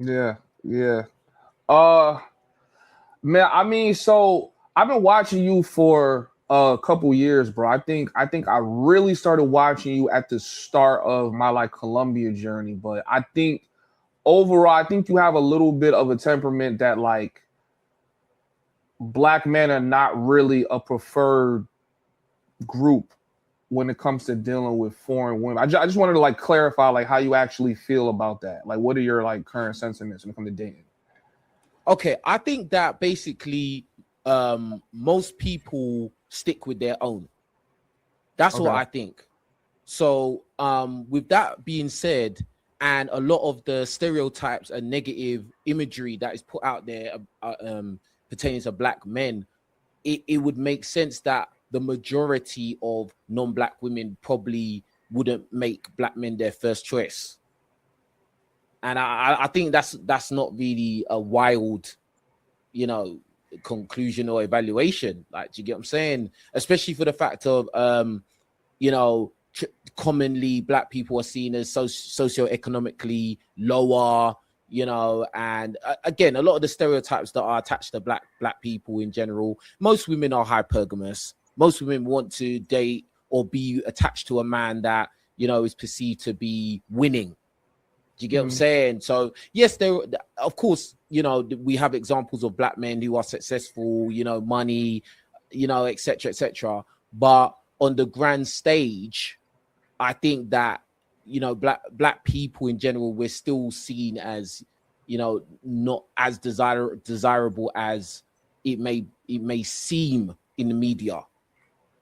Yeah, yeah. Uh, man, I mean, so I've been watching you for a couple years, bro. I think I really started watching you at the start of my like Colombia journey, but I think overall, I think you have a little bit of a temperament that like black men are not really a preferred group when it comes to dealing with foreign women. I just wanted to like clarify like how you actually feel about that. Like, what are your like current sentiments when it comes to dating? Okay, I think that basically most people stick with their own. That's what Okay. I think. So with that being said, and a lot of the stereotypes and negative imagery that is put out there pertaining to black men, it would make sense that the majority of non-black women probably wouldn't make black men their first choice. And I think that's not really a wild, you know, conclusion or evaluation. Like, do you get what I'm saying? Especially for the fact of you know, commonly black people are seen as socioeconomically lower, you know, and again, a lot of the stereotypes that are attached to black people in general. Most women are hypergamous. Most women want to date or be attached to a man that, you know, is perceived to be winning. Do you get what I'm Mhm. saying? So yes, there, of course, you know, we have examples of black men who are successful, you know, money, you know, etc., etc. But on the grand stage, I think that, you know, black people in general, we're still seen as, you know, not as desirable as it may seem in the media.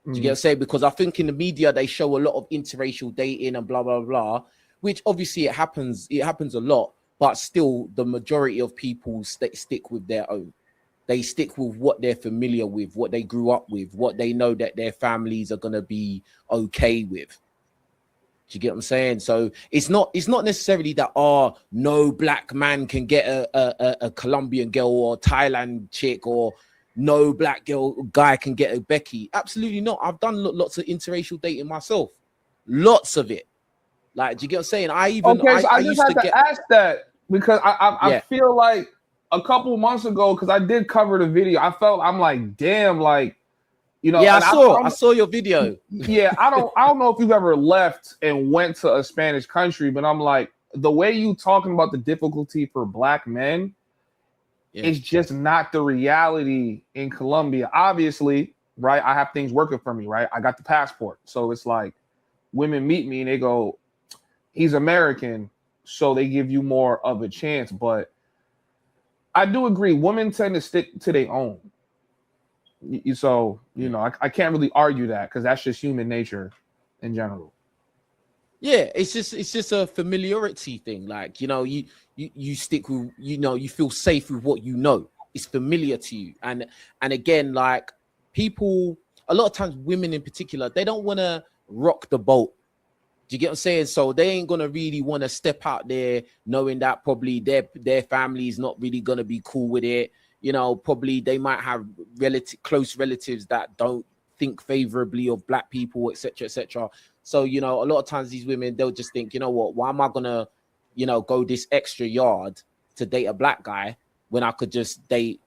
Do you get what I'm Mhm. saying? Because I think in the media they show a lot of interracial dating and blah blah blah, which obviously it happens. It happens a lot, but still, the majority of people stick with their own. They stick with what they're familiar with, what they grew up with, what they know that their families are gonna be okay with. Do you get what I'm saying? So it's not necessarily that no black man can get a Colombian girl or Thailand chick, or no black girl guy can get a Becky. Absolutely not. I've done lots of interracial dating myself, lots of it. Like, do you get what I'm saying? I even Okay, so I I just used had to to get, ask that because I yeah. feel like a couple months ago because I did cover the video. I'm like, damn, like Yeah, I and saw I I don't, saw your video. yeah, I don't know if you've ever left and went to a Spanish country, but I'm like the way you talking about the difficulty for black men Yeah. is just not the reality in Colombia. Obviously, right? I have things working for me, right? I got the passport, so it's like women meet me and they go, he's American, so they give you more of a chance. But I do agree, women tend to stick to their own. So Yeah. I can't really argue that because that's just human nature in general. Yeah, it's just a familiarity thing. Like, you know, you stick with, you know, you feel safe with what you know. It's familiar to you. And again, like, people, a lot of times women in particular, they don't want to rock the boat. Do you get what I'm saying? So they ain't gonna really want to step out there knowing that probably their family is not really gonna be cool with it. You know, probably they might have close relatives that don't think favorably of black people, etc., etc. So, you know, a lot of times these women, they'll just think, you know what, why am I gonna, you know, go this extra yard to date a black guy when I could just date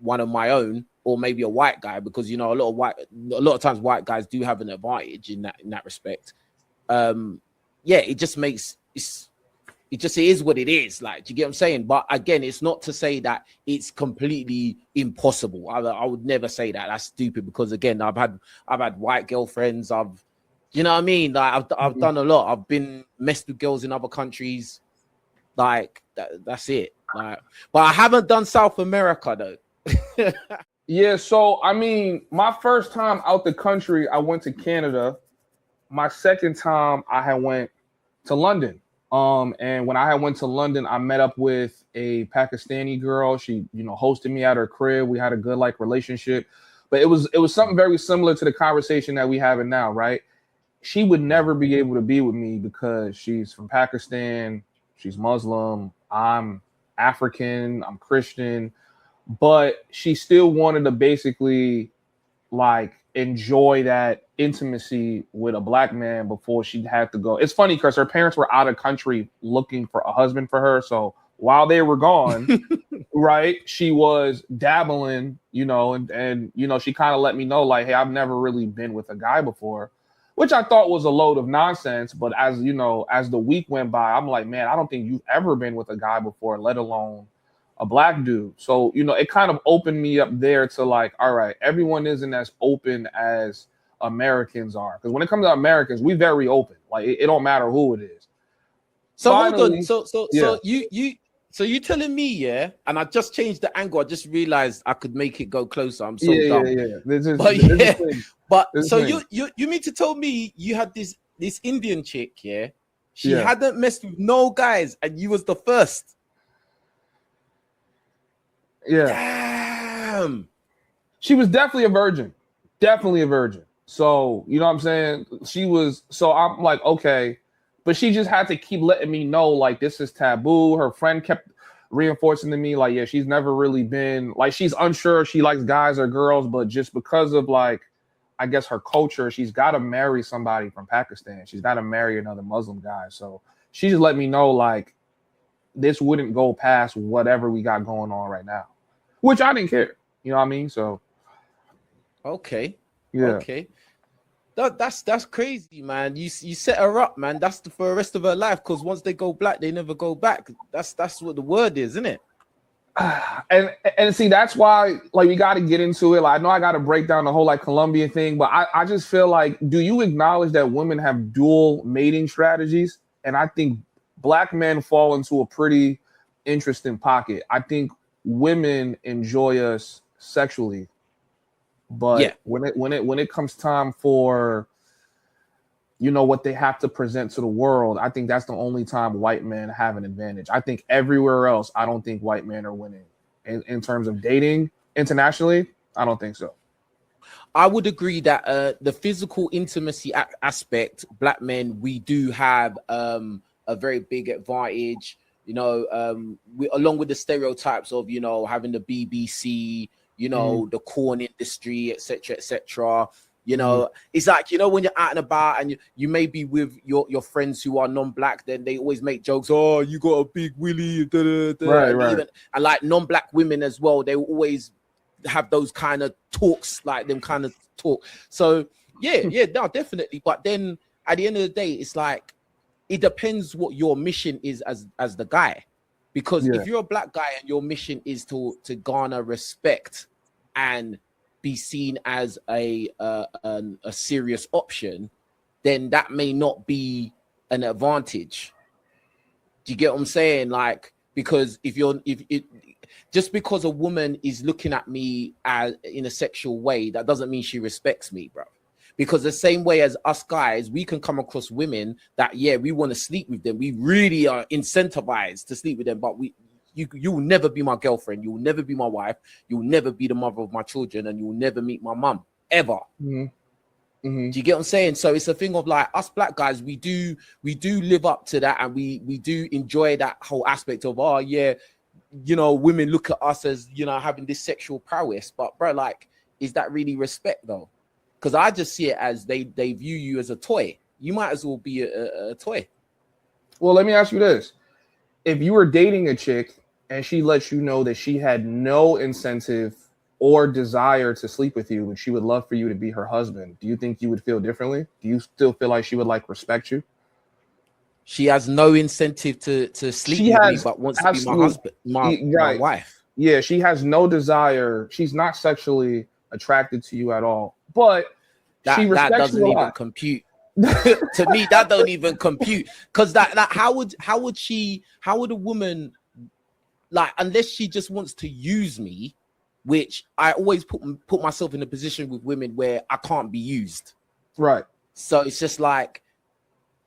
one of my own, or maybe a white guy, because, you know, a lot of times white guys do have an advantage in that respect. um yeah, it is what it is. Like, do you get what I'm saying? But again, it's not to say that it's completely impossible. I would never say that. That's stupid, because again, I've had white girlfriends. You know what I mean? Like, I've Mhm. done a lot. I've been messed with girls in other countries. Like, that's it. Like, but I haven't done South America though. Yeah, so I mean, my first time out the country, I went to Canada. My second time, I had went to London. And when I had went to London, I met up with a Pakistani girl. She, hosted me at her crib. We had a good like relationship, but it was something very similar to the conversation that we having now, right? She would never be able to be with me because she's from Pakistan, she's Muslim, I'm African, I'm Christian, but she still wanted to basically like enjoy that intimacy with a black man before she had to go. It's funny because her parents were out of country looking for a husband for her. So while they were gone, right, she was dabbling, and she kind of let me know, like, hey, I've never really been with a guy before, which I thought was a load of nonsense. But as the week went by, I'm like, man, I don't think you've ever been with a guy before, let alone a black dude. So, it kind of opened me up there to like, all right, everyone isn't as open as Americans are. Because when it comes to Americans, we very open. Like, it don't matter who it is. So Finally, hold on. So you telling me, yeah? And I just changed the angle. I just realized I could make it go closer. I'm so dumb. You mean to tell me you had this Indian chick, yeah? She hadn't messed with no guys, and you was the first. Yeah. Damn. She was definitely a virgin. Definitely a virgin. So, you know what I'm saying? She was, so I'm like, okay. But she just had to keep letting me know, like, this is taboo. Her friend kept reinforcing to me, like, yeah, she's never really been, like, she's unsure if she likes guys or girls, but just because of, like, I guess her culture, she's got to marry somebody from Pakistan. She's got to marry another Muslim guy. So she just let me know, like, this wouldn't go past whatever we got going on right now, which I didn't care. You know what I mean? So. Okay. Yeah. Okay. That's crazy, man. You set her up, man. That's for the rest of her life. Because once they go black, they never go back. That's what the word is, isn't it? And see, that's why, like, we got to get into it. Like, I know I got to break down the whole like Colombia thing, but I just feel like, do you acknowledge that women have dual mating strategies? And I think black men fall into a pretty interesting pocket. I think women enjoy us sexually. But when it comes time for, what they have to present to the world, I think that's the only time white men have an advantage. I think everywhere else, I don't think white men are winning. In terms of dating internationally, I don't think so. I would agree that the physical intimacy aspect, black men, we do have a very big advantage. Along with the stereotypes of, having the BBC, the corn industry, etc. It's like, when you're out and about and you may be with your friends who are non-black, then they always make jokes. Oh, you got a big willy, right. And like non-black women as well, they always have those kind of talks, like them kind of talk. So no, definitely. But then at the end of the day, it's like, it depends what your mission is as the guy. Because if you're a black guy and your mission is to garner respect and be seen as a serious option, then that may not be an advantage. Do you get what I'm saying? Like, because just because a woman is looking at me as in a sexual way, that doesn't mean she respects me, bro. Because the same way as us guys, we can come across women that, we want to sleep with them. We really are incentivized to sleep with them, but you will never be my girlfriend. You will never be my wife. You will never be the mother of my children, and you will never meet my mum, ever. Mm-hmm. Mm-hmm. Do you get what I'm saying? So it's a thing of like, us black guys, we do live up to that, and we do enjoy that whole aspect of, women look at us as, having this sexual prowess. But bro, like, is that really respect though? Because I just see it as they view you as a toy. You might as well be a toy. Well, let me ask you this. If you were dating a chick and she lets you know that she had no incentive or desire to sleep with you, but she would love for you to be her husband, do you think you would feel differently? Do you still feel like she would like respect you? She has no incentive to sleep with me, but wants to be my husband, my wife. Yeah, she has no desire. She's not sexually attracted to you at all. But she respects that doesn't even compute. To me, that don't even compute. Because how would a woman, like, unless she just wants to use me, which I always put myself in a position with women where I can't be used. Right. So it's just like,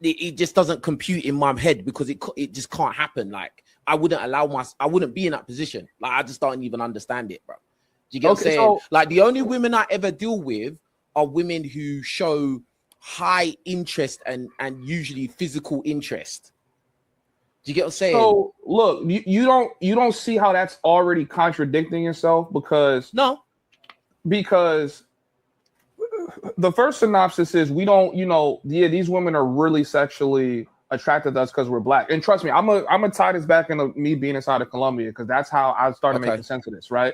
it just doesn't compute in my head, because it just can't happen. Like, I wouldn't be in that position. Like, I just don't even understand it, bro. Do you get what I'm saying? So, like, the only women I ever deal with are women who show high interest and usually physical interest. Do you get what I'm saying? So look, you don't see how that's already contradicting yourself, because the first synopsis is, we don't, these women are really sexually attracted to us because we're black. And trust me, I'm gonna tie this back into me being inside of Colombia because that's how I started making sense of this, right?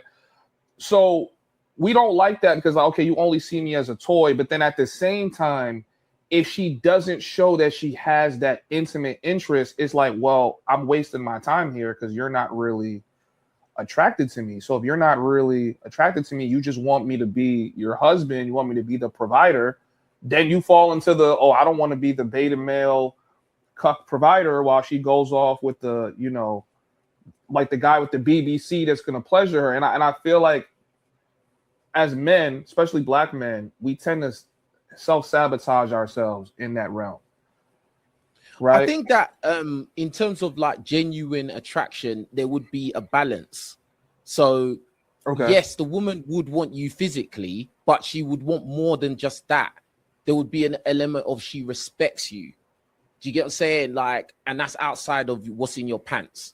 So we don't like that because, okay, you only see me as a toy, but then at the same time, if she doesn't show that she has that intimate interest, it's like, well, I'm wasting my time here because you're not really attracted to me. So if you're not really attracted to me, you just want me to be your husband, you want me to be the provider, then you fall into the, oh, I don't want to be the beta male cuck provider while she goes off with the, you know, like the guy with the BBC that's going to pleasure her. And I feel like as men, especially black men, we tend to self-sabotage ourselves in that realm. Right. I think that in terms of like genuine attraction, there would be a balance. So yes, the woman would want you physically, but she would want more than just that. There would be an element of she respects you. Do you get what I'm saying? Like, and that's outside of what's in your pants.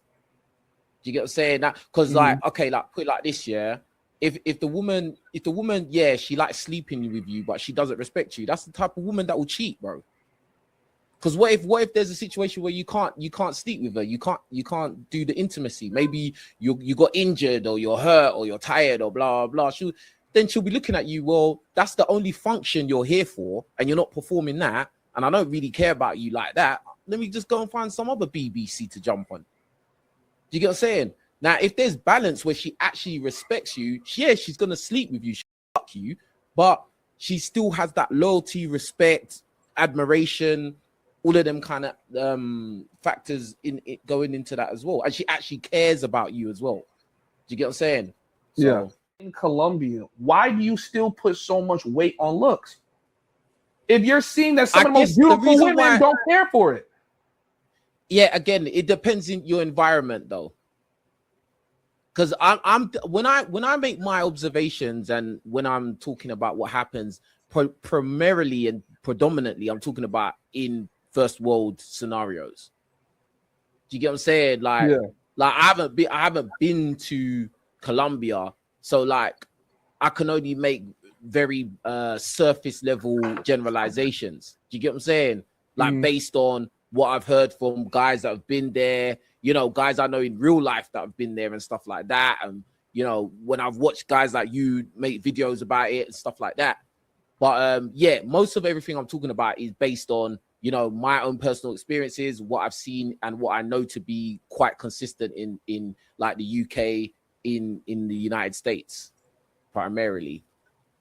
Do you get what I'm saying? That because like, okay, like put it like this, yeah. If the woman, yeah, she likes sleeping with you, but she doesn't respect you, that's the type of woman that will cheat, bro. Because what if there's a situation where you can't sleep with her, you can't do the intimacy, maybe you got injured or you're hurt or you're tired or blah blah. She'll be looking at you, well, that's the only function you're here for, and you're not performing that, and I don't really care about you like that. Let me just go and find some other BBC to jump on. Do you get what I'm saying? Now, if there's balance where she actually respects you, yeah, she's gonna sleep with you, she'll fuck you, but she still has that loyalty, respect, admiration, all of them kind of factors in it going into that as well. And she actually cares about you as well. Do you get what I'm saying? So, yeah. In Colombia, why do you still put so much weight on looks? If you're seeing that some of the most beautiful women don't care for it. Yeah, again, it depends in your environment though. Because I'm when I make my observations and when I'm talking about what happens primarily and predominantly, I'm talking about in first world scenarios. Do you get what I'm saying? Like, like I haven't been to Colombia, so like I can only make very surface level generalizations. Do you get what I'm saying? Like based on what I've heard from guys that have been there, you know, guys I know in real life that have been there and stuff like that. And, you know, when I've watched guys like you make videos about it and stuff like that. But yeah, most of everything I'm talking about is based on, you know, my own personal experiences, what I've seen and what I know to be quite consistent in like the UK, in the United States primarily.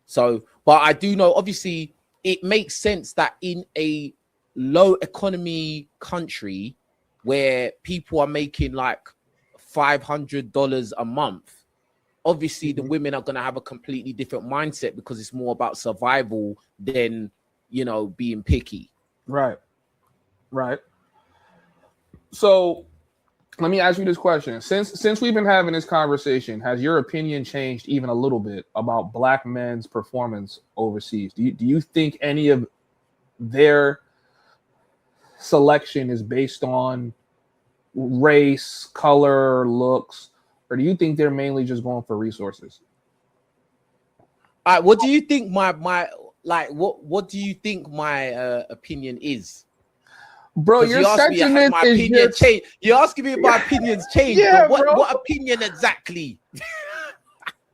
So, but I do know, obviously, it makes sense that in a low economy country where people are making like $500 a month, obviously the women are going to have a completely different mindset because it's more about survival than, you know, being picky. Right. So let me ask you this question. Since we've been having this conversation, has your opinion changed even a little bit about black men's performance overseas? Do you think any of their selection is based on race, color, looks, or do you think they're mainly just going for resources? All right, what do you think what do you think my opinion is? Bro, your sentiment is just... changed. You're asking me if my opinions changed. Yeah, but bro. What opinion exactly?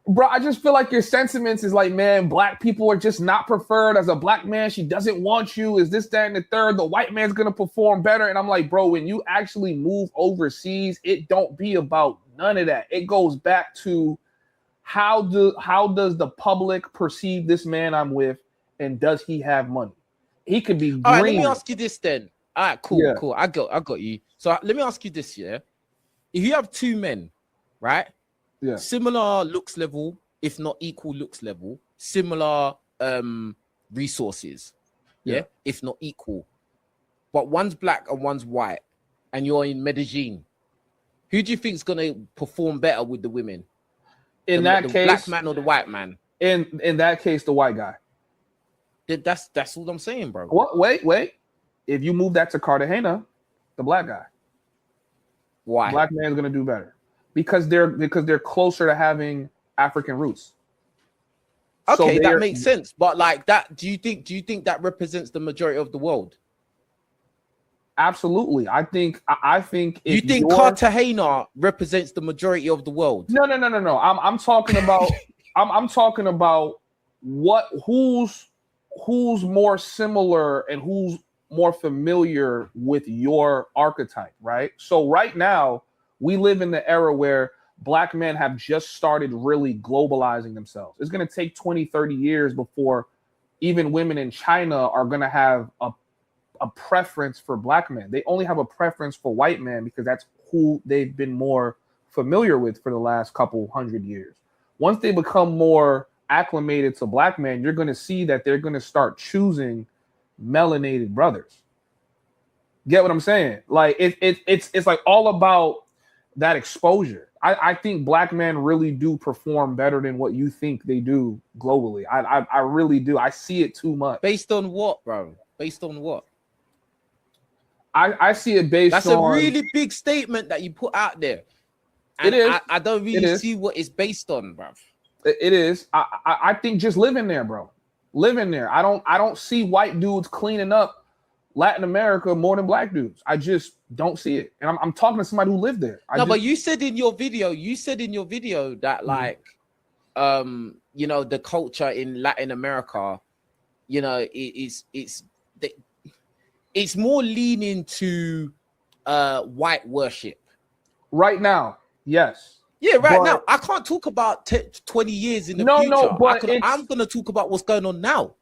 Bro, I just feel like your sentiments is like, man, black people are just not preferred. As a black man, she doesn't want you. Is this, that, and the third? The white man's gonna perform better. And I'm like, bro, when you actually move overseas, it don't be about none of that. It goes back to how does the public perceive this man I'm with, and does he have money? He could be green. All right, let me ask you this then. All right, cool. I got you. So let me ask you this, yeah. If you have two men, right? Yeah. Similar looks level, if not equal looks level, similar resources, yeah, if not equal. But one's black and one's white, and you're in Medellin. Who do you think is gonna perform better with the women? In that case, black man or the white man? In that case, the white guy. That's what I'm saying, bro. What? Wait. If you move that to Cartagena, the black guy. Why? Black man's gonna do better because they're closer to having African roots. Okay, so that makes sense. But like that, do you think that represents the majority of the world? Absolutely. I think You if think you're Cartagena represents the majority of the world? no. I'm talking about I'm talking about who's more similar and who's more familiar with your archetype, right? So right now we live in the era where black men have just started really globalizing themselves. It's going to take 20, 30 years before even women in China are going to have a preference for black men. They only have a preference for white men because that's who they've been more familiar with for the last couple hundred years. Once they become more acclimated to black men, you're going to see that they're going to start choosing melanated brothers. Get what I'm saying? Like it's like all about that exposure. I think black men really do perform better than what you think they do globally. I really do. I see it too much. Based on what, bro? Based on what? I see it based That's on. a really big statement that you put out there. And It is. I don't really see what it's based on, bro. It is. I think just living there, bro. Living there. I don't see white dudes cleaning up Latin America more than black dudes. I just don't see it. And I'm talking to somebody who lived there. But you said in your video that like you know, the culture in Latin America, you know, it's more leaning to white worship. Right now, yes. Yeah, right now. I can't talk about 20 years in the future. No, but I'm gonna talk about what's going on now.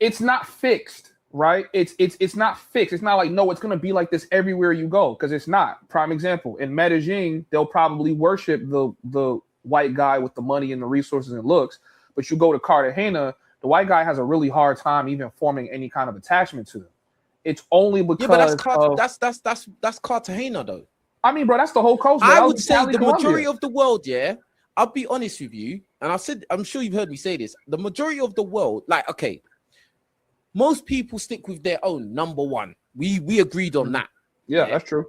It's not fixed, right? It's not fixed. It's not like, no, it's gonna be like this everywhere you go, because it's not. Prime example, in Medellin, they'll probably worship the white guy with the money and the resources and looks. But you go to Cartagena, the white guy has a really hard time even forming any kind of attachment to them. It's only because that's Cartagena though. I mean, bro, that's the whole coast. I would say the Colombia. majority of the world, yeah. I'll be honest with you, and I'm sure you've heard me say this. The majority of the world, like, okay, most people stick with their own number one. We agreed on that. Yeah, that's true.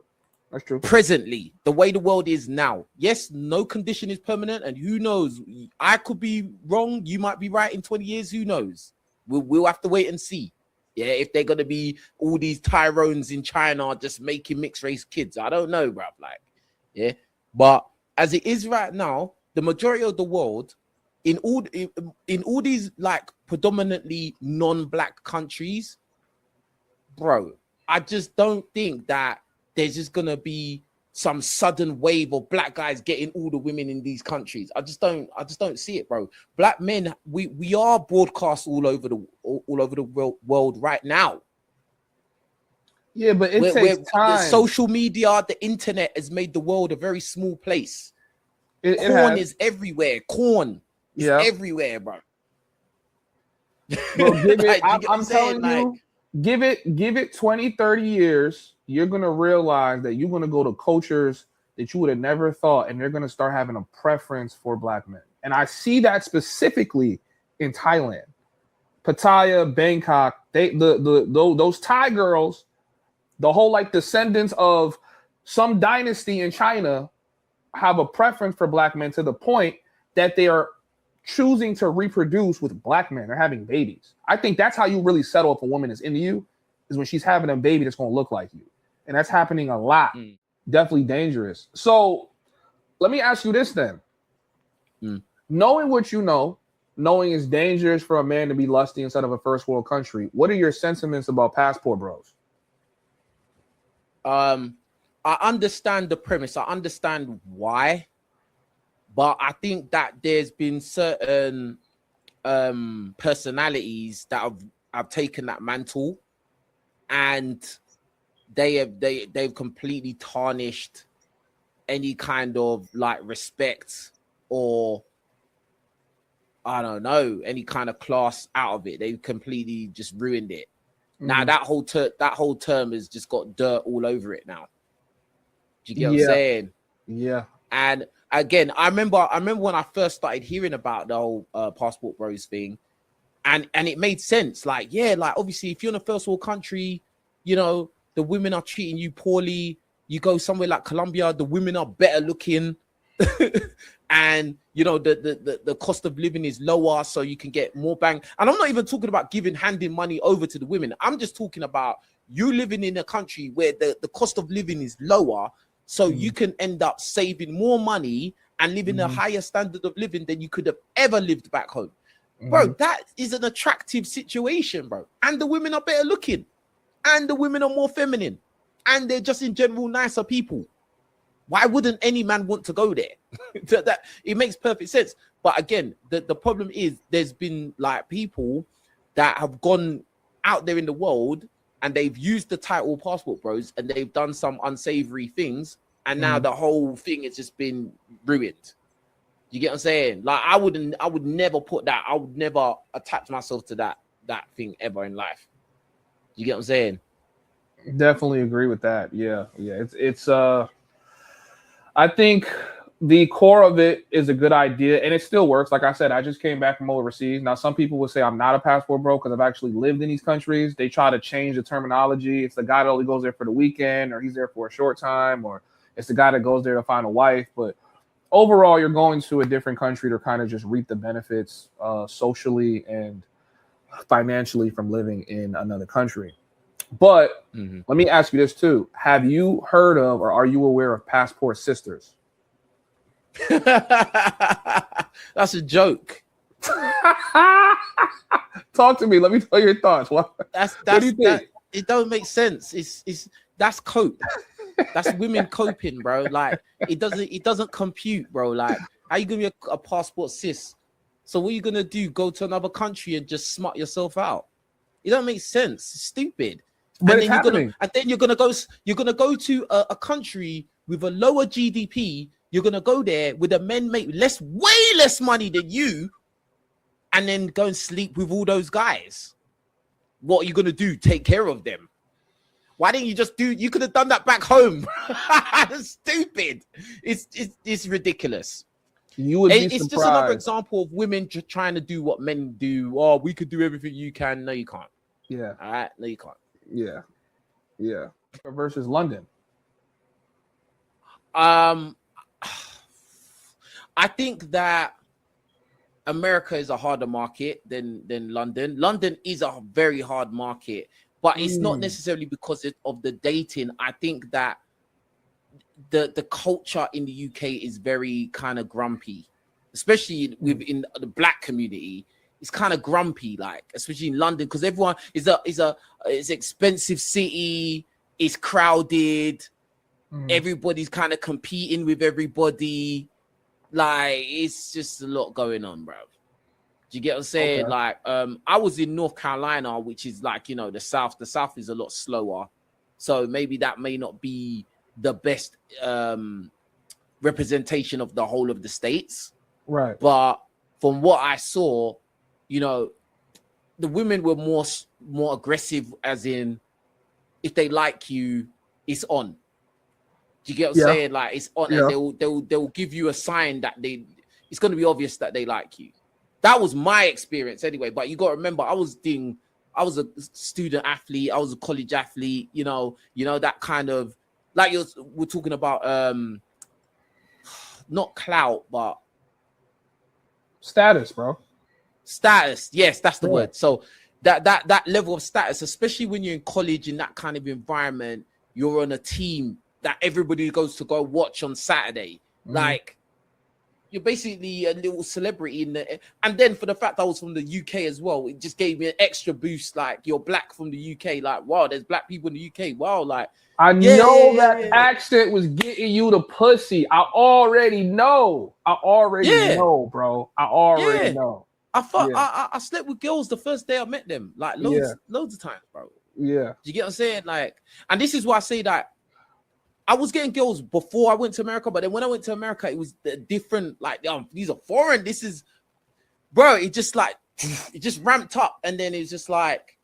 That's true. Presently, the way the world is now, yes, no condition is permanent, and who knows? I could be wrong. You might be right in 20 years. Who knows? We'll have to wait and see. Yeah, if they're gonna be all these Tyrones in China just making mixed race kids, I don't know, bruv. Like, yeah, but as it is right now, the majority of the world, in all these like predominantly non-black countries, bro, I just don't think that there's just gonna be some sudden wave of black guys getting all the women in these countries. I just don't see it, bro. Black men, we are broadcast all over the world right now. Yeah, but it takes time. Social media, the internet has made the world a very small place. Corn is everywhere. Corn is everywhere, bro. Bro, give it, I'm telling you, give it 20, 30 years. You're going to realize that you're going to go to cultures that you would have never thought, and they're going to start having a preference for black men. And I see that specifically in Thailand, Pattaya, Bangkok. Those Thai girls, the whole like descendants of some dynasty in China, have a preference for black men to the point that they are choosing to reproduce with black men. They're having babies. I think that's how you really settle if a woman is into you, is when she's having a baby that's going to look like you. And that's happening a lot. Definitely dangerous. So let me ask you this then. Knowing what you know, knowing it's dangerous for a man to be lusty inside of a first world country, what are your sentiments about passport bros? I understand the premise. I understand why. But I think that there's been certain personalities that have taken that mantle, and they've completely tarnished any kind of like respect, or I don't know, any kind of class out of it. They've completely just ruined it. Now that whole term has just got dirt all over it now. Do you get what I'm saying? Yeah. And again, I remember when I first started hearing about the whole passport bros thing, and it made sense. Like, yeah, like obviously if you're in a first world country, you know, the women are treating you poorly. You go somewhere like Colombia, the women are better looking. And the cost of living is lower, so you can get more bang. And I'm not even talking about handing money over to the women. I'm just talking about you living in a country where the cost of living is lower, so you can end up saving more money and living a higher standard of living than you could have ever lived back home. Bro, that is an attractive situation, bro. And the women are better looking, and the women are more feminine, and they're just in general nicer people. Why wouldn't any man want to go there? That it makes perfect sense. But again, the problem is there's been like people that have gone out there in the world and they've used the title passport bros and they've done some unsavory things, and now the whole thing has just been ruined. You get what I'm saying? Like I would never put that. I would never attach myself to that thing ever in life. You get what I'm saying? Definitely agree with that. Yeah. It's I think the core of it is a good idea, and it still works. Like I said, I just came back from overseas. Now, some people would say I'm not a passport bro because I've actually lived in these countries. They try to change the terminology. It's the guy that only goes there for the weekend, or he's there for a short time, or it's the guy that goes there to find a wife. But overall, you're going to a different country to kind of just reap the benefits socially and financially from living in another country. But let me ask you this too. Have you heard of or are you aware of passport sisters? That's a joke. Talk to me. Let me know your thoughts. What do you think? It don't make sense. That's cope. That's women coping, bro. Like it doesn't compute, bro. Like how you gonna be a passport sis? So what are you gonna do? Go to another country and just smut yourself out? It don't make sense. It's stupid. But and then you're gonna go to a country with a lower GDP. You're gonna go there with the men make way less money than you, and then go and sleep with all those guys. What are you gonna do? Take care of them? Why didn't you just do? You could have done that back home. Stupid. It's ridiculous. You would be It's surprised. just another example of women trying to do what men do. Oh, we could do everything you can. No, you can't. Yeah. All right. No, you can't. Yeah. Versus London. I think that America is a harder market than London. London is a very hard market, but it's not necessarily because of the dating. I think that the culture in the UK is very kind of grumpy, especially within the black community. It's kind of grumpy, like especially in London, because everyone is it's expensive city. It's crowded. Everybody's kind of competing with everybody. Like it's just a lot going on, bro. Do you get what I'm saying? Okay. Like, I was in North Carolina, which is like, the South. The South is a lot slower, so maybe that may not be the best representation of the whole of the states. Right. But from what I saw, the women were more aggressive, as in if they like you, it's on. Do you get what I'm saying? Like it's on, and they'll give you a sign that it's going to be obvious that they like you. That was my experience anyway. But you got to remember, I was a student athlete, I was a college athlete. That kind of like we're talking about not clout, but status, bro. Status, yes, that's the word. So that level of status, especially when you're in college in that kind of environment, you're on a team that everybody goes to go watch on Saturday. Like you're basically a little celebrity and then for the fact I was from the UK as well, it just gave me an extra boost. Like you're black from the UK, like wow, there's black people in the UK. Wow, like I know that accent was getting you the pussy. I already know, bro. I already know. I slept with girls the first day I met them, like loads of times, bro. Yeah. Do you get what I'm saying? Like, and this is why I say that I was getting girls before I went to America, but then when I went to America, it was different. Like, these are foreign. This is, bro. It just ramped up, and then it's just like,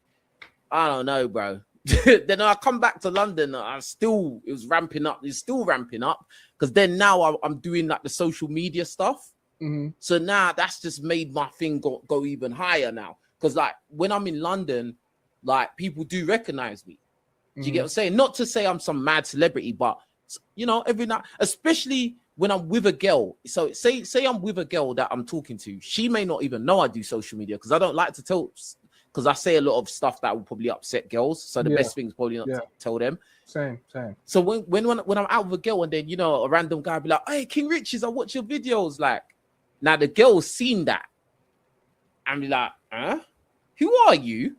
I don't know, bro. Then I come back to London, it was ramping up. It's still ramping up because then now I'm doing like the social media stuff. So now that's just made my thing go even higher now. Because like when I'm in London, like people do recognize me. Do you get what I'm saying? Not to say I'm some mad celebrity, but every night, especially when I'm with a girl, so say I'm with a girl that I'm talking to, she may not even know I do social media because I don't like to tell, because I say a lot of stuff that will probably upset girls. So the best thing is probably not to tell them. Same. So when I'm out with a girl and then, you know, a random guy be like, hey, King Riches, I watch your videos. Like, now the girl's seen that and be like, huh? Who are you?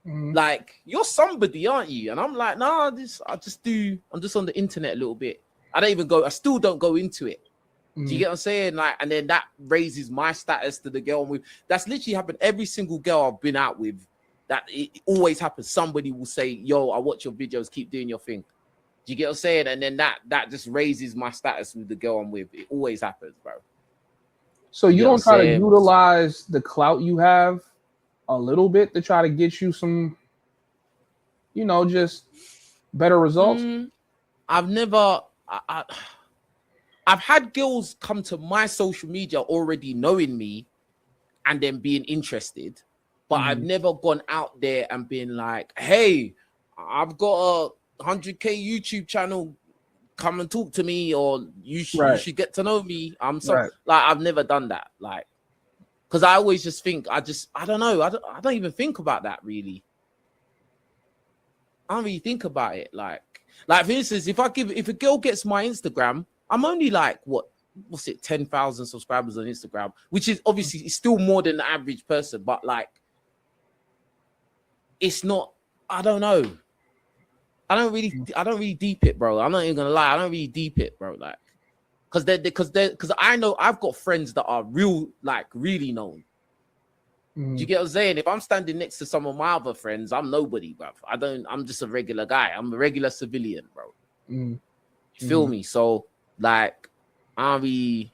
Like, you're somebody, aren't you? And I'm like, nah, I'm just on the internet a little bit. I still don't go into it. Do you get what I'm saying? Like, and then that raises my status to the girl I'm with. That's literally happened every single girl I've been out with. That it always happens. Somebody will say, yo, I watch your videos, keep doing your thing. Do you get what I'm saying? And then that just raises my status with the girl I'm with. It always happens, bro. So you don't try to utilize the clout you have a little bit to try to get you some, you know, just better results? I've had girls come to my social media already knowing me and then being interested, but I've never gone out there and been like, hey, I've got a 100K YouTube channel, come and talk to me, or you should get to know me. Like, I've never done that. Like, because I always just think, I don't know. I don't even think about that really. I don't really think about it. Like for instance, if a girl gets my Instagram, I'm only like, what's it, 10,000 subscribers on Instagram, which is obviously still more than the average person, but like, it's not, I don't know. I don't really deep it, bro. I'm not even gonna lie. I don't really deep it, bro. Like, because I know I've got friends that are really known. Do you get what I'm saying? If I'm standing next to some of my other friends, I'm nobody, bro. I'm just a regular guy. I'm a regular civilian, bro. You feel me? So like, I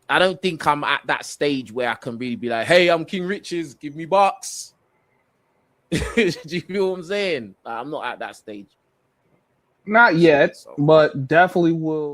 don't think I'm at that stage where I can really be like, hey, I'm King Riches, give me bucks. Do you feel what I'm saying? Like, I'm not at that stage. Not yet, but definitely will.